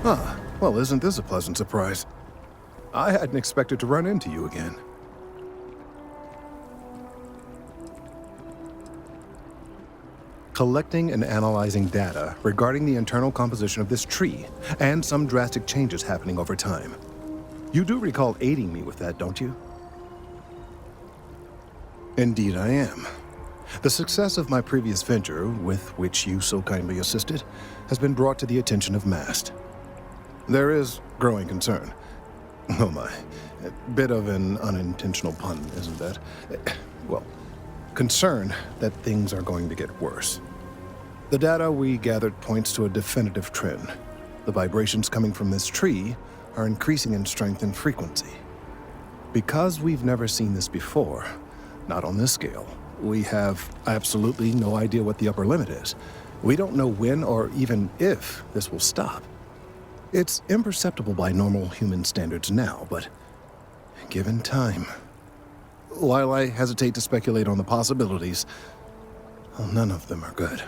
Well, isn't this a pleasant surprise? I hadn't expected to run into you again. Collecting and analyzing data regarding the internal composition of this tree, and some drastic changes happening over time. You do recall aiding me with that, don't you? Indeed I am. The success of my previous venture, with which you so kindly assisted, has been brought to the attention of MAST. There is growing concern. Oh my, a bit of an unintentional pun, isn't that? Well, concern that things are going to get worse. The data we gathered points to a definitive trend. The vibrations coming from this tree are increasing in strength and frequency. Because we've never seen this before, not on this scale, we have absolutely no idea what the upper limit is. We don't know when or even if this will stop. It's imperceptible by normal human standards now, but given time. While I hesitate to speculate on the possibilities, well, none of them are good.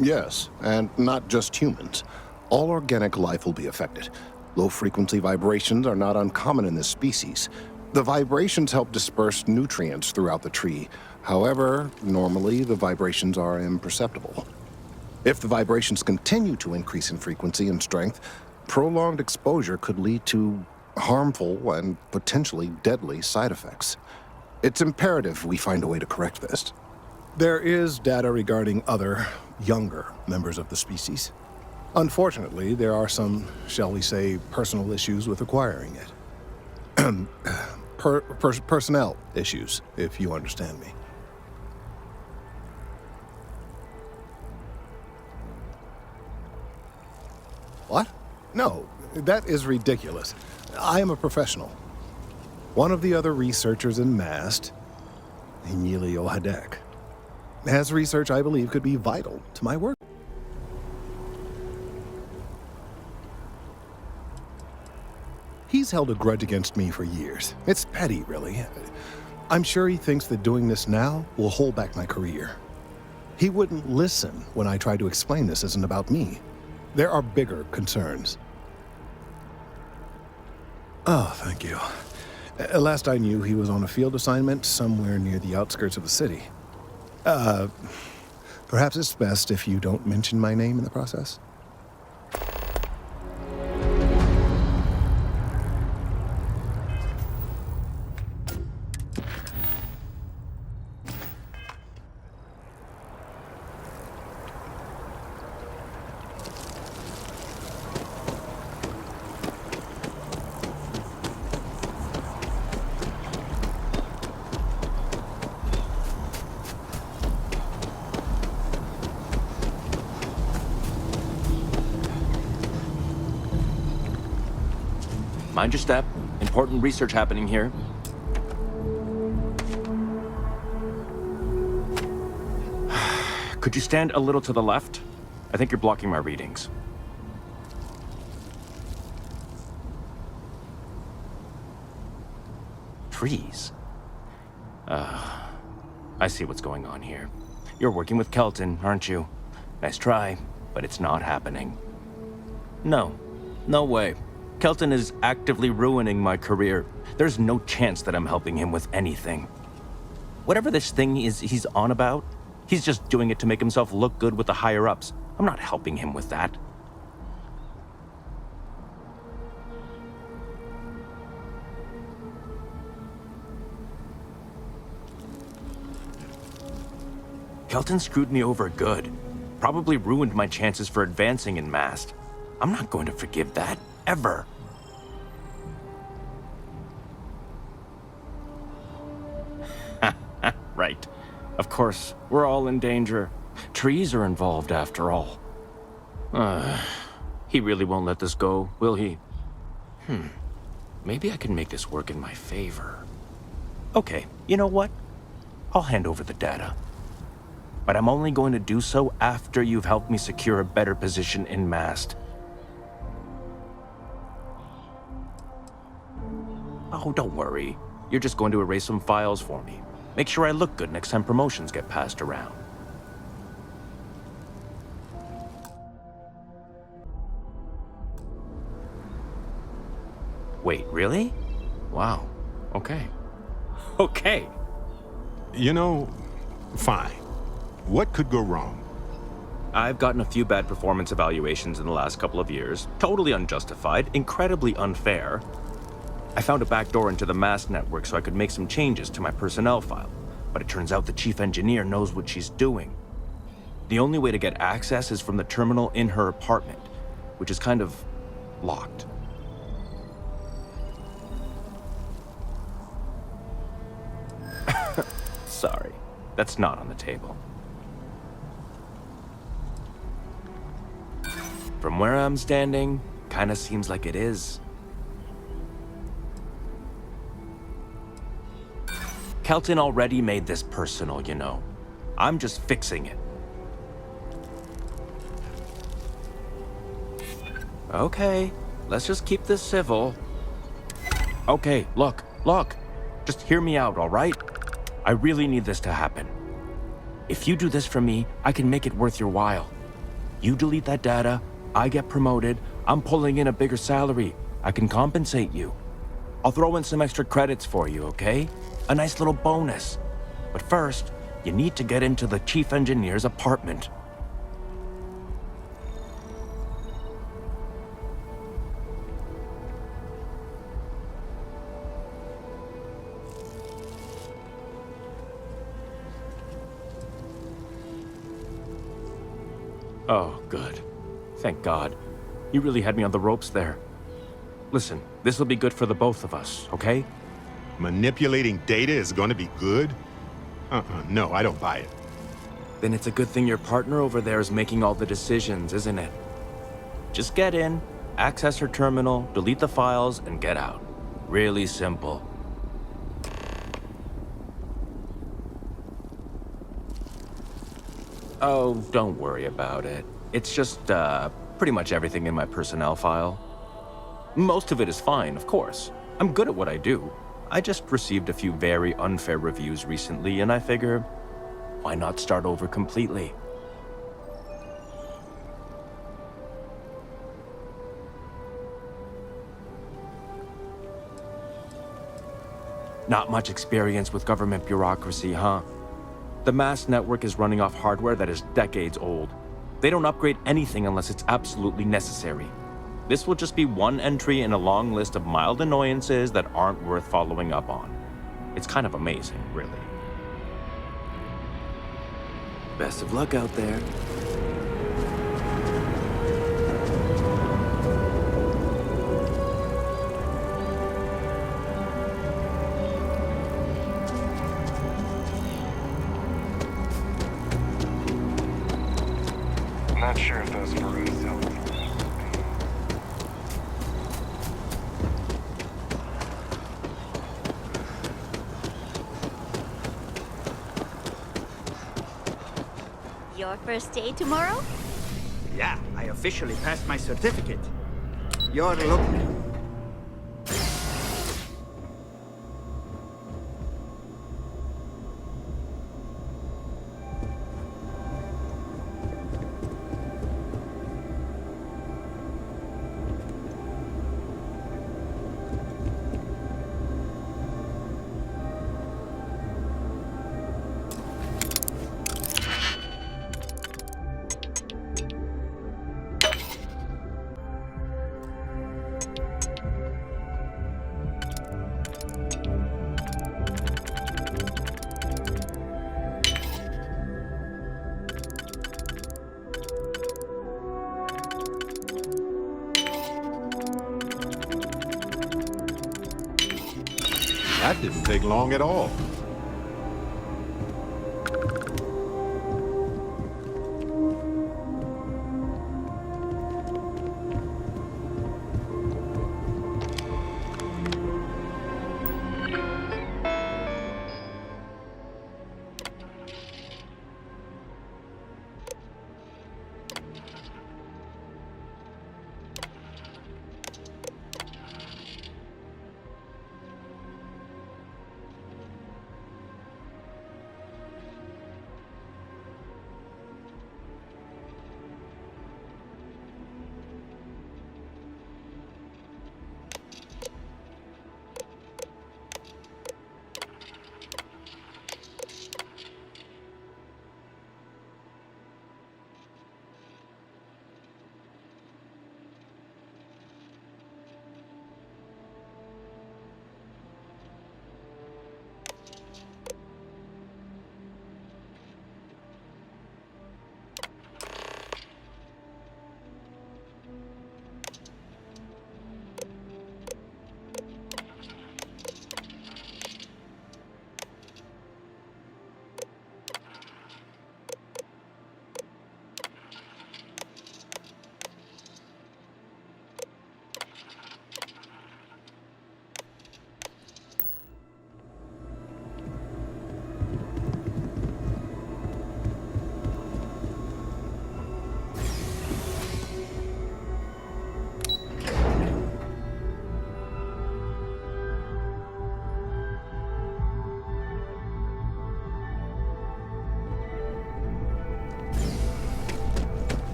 Yes, and not just humans. All organic life will be affected. Low-frequency vibrations are not uncommon in this species. The vibrations help disperse nutrients throughout the tree. However, normally the vibrations are imperceptible. If the vibrations continue to increase in frequency and strength, prolonged exposure could lead to harmful and potentially deadly side effects. It's imperative we find a way to correct this. There is data regarding other, younger members of the species. Unfortunately, there are some, shall we say, personal issues with acquiring it. Personnel issues, if you understand me. What? No, that is ridiculous. I am a professional. One of the other researchers in MAST, Emilio Hadek, has research I believe could be vital to my work. He's held a grudge against me for years. It's petty, really. I'm sure he thinks that doing this now will hold back my career. He wouldn't listen when I tried to explain this isn't about me. There are bigger concerns. Oh, thank you. Last I knew, he was on a field assignment somewhere near the outskirts of the city. Perhaps it's best if you don't mention my name in the process? Mind your step. Important research happening here. Could you stand a little to the left? I think you're blocking my readings. Trees? I see what's going on here. You're working with Kelton, aren't you? Nice try, but it's not happening. No. No way. Kelton is actively ruining my career. There's no chance that I'm helping him with anything. Whatever this thing is he's on about, he's just doing it to make himself look good with the higher-ups. I'm not helping him with that. Kelton screwed me over good. Probably ruined my chances for advancing in MAST. I'm not going to forgive that, ever. Right. Of course, we're all in danger. Trees are involved after all. He really won't let this go, will he? Maybe I can make this work in my favor. Okay, you know what? I'll hand over the data. But I'm only going to do so after you've helped me secure a better position in MAST. Oh, don't worry. You're just going to erase some files for me. Make sure I look good next time promotions get passed around. Wait, really? Wow. Okay. Okay. You know, fine. What could go wrong? I've gotten a few bad performance evaluations in the last couple of years. Totally unjustified, incredibly unfair. I found a backdoor into the mass network so I could make some changes to my personnel file. But it turns out the chief engineer knows what she's doing. The only way to get access is from the terminal in her apartment, which is kind of locked. Sorry, that's not on the table. From where I'm standing, kinda seems like it is. Kelton already made this personal, you know. I'm just fixing it. Okay, let's just keep this civil. Okay, look. Just hear me out, all right? I really need this to happen. If you do this for me, I can make it worth your while. You delete that data, I get promoted, I'm pulling in a bigger salary. I can compensate you. I'll throw in some extra credits for you, okay? A nice little bonus. But first, you need to get into the chief engineer's apartment. Oh, good. Thank God. You really had me on the ropes there. Listen, this will be good for the both of us, okay? Manipulating data is going to be good? No, I don't buy it. Then it's a good thing your partner over there is making all the decisions, isn't it? Just get in, access her terminal, delete the files, and get out. Really simple. Oh, don't worry about it. It's just, pretty much everything in my personnel file. Most of it is fine, of course. I'm good at what I do. I just received a few very unfair reviews recently, and I figure, why not start over completely? Not much experience with government bureaucracy, huh? The mass network is running off hardware that is decades old. They don't upgrade anything unless it's absolutely necessary. This will just be one entry in a long list of mild annoyances that aren't worth following up on. It's kind of amazing, really. Best of luck out there. Not sure if those maroons help. Your first day tomorrow? Yeah, I officially passed my certificate. You're looking. That didn't take long at all.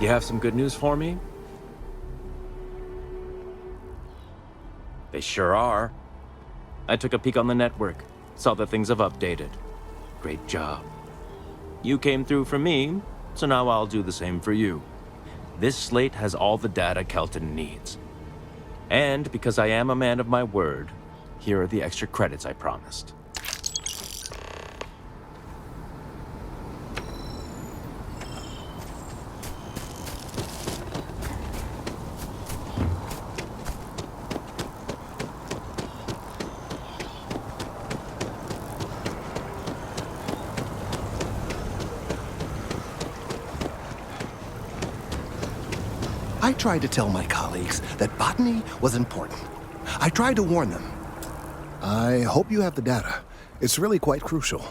You have some good news for me? They sure are. I took a peek on the network, saw that things have updated. Great job. You came through for me, so now I'll do the same for you. This slate has all the data Kelton needs. And because I am a man of my word, here are the extra credits I promised. I tried to tell my colleagues that botany was important. I tried to warn them. I hope you have the data. It's really quite crucial.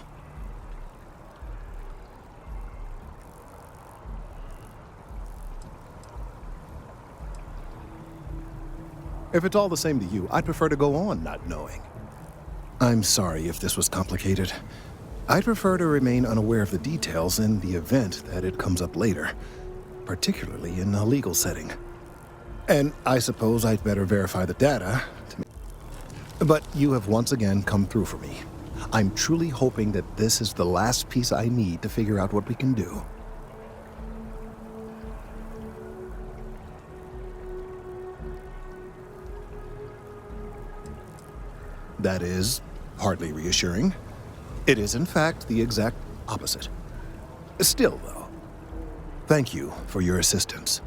If it's all the same to you, I'd prefer to go on not knowing. I'm sorry if this was complicated. I'd prefer to remain unaware of the details in the event that it comes up later, particularly in a legal setting. And I suppose I'd better verify the data. But you have once again come through for me. I'm truly hoping that this is the last piece I need to figure out what we can do. That is hardly reassuring. It is, in fact, the exact opposite. Still, though, thank you for your assistance.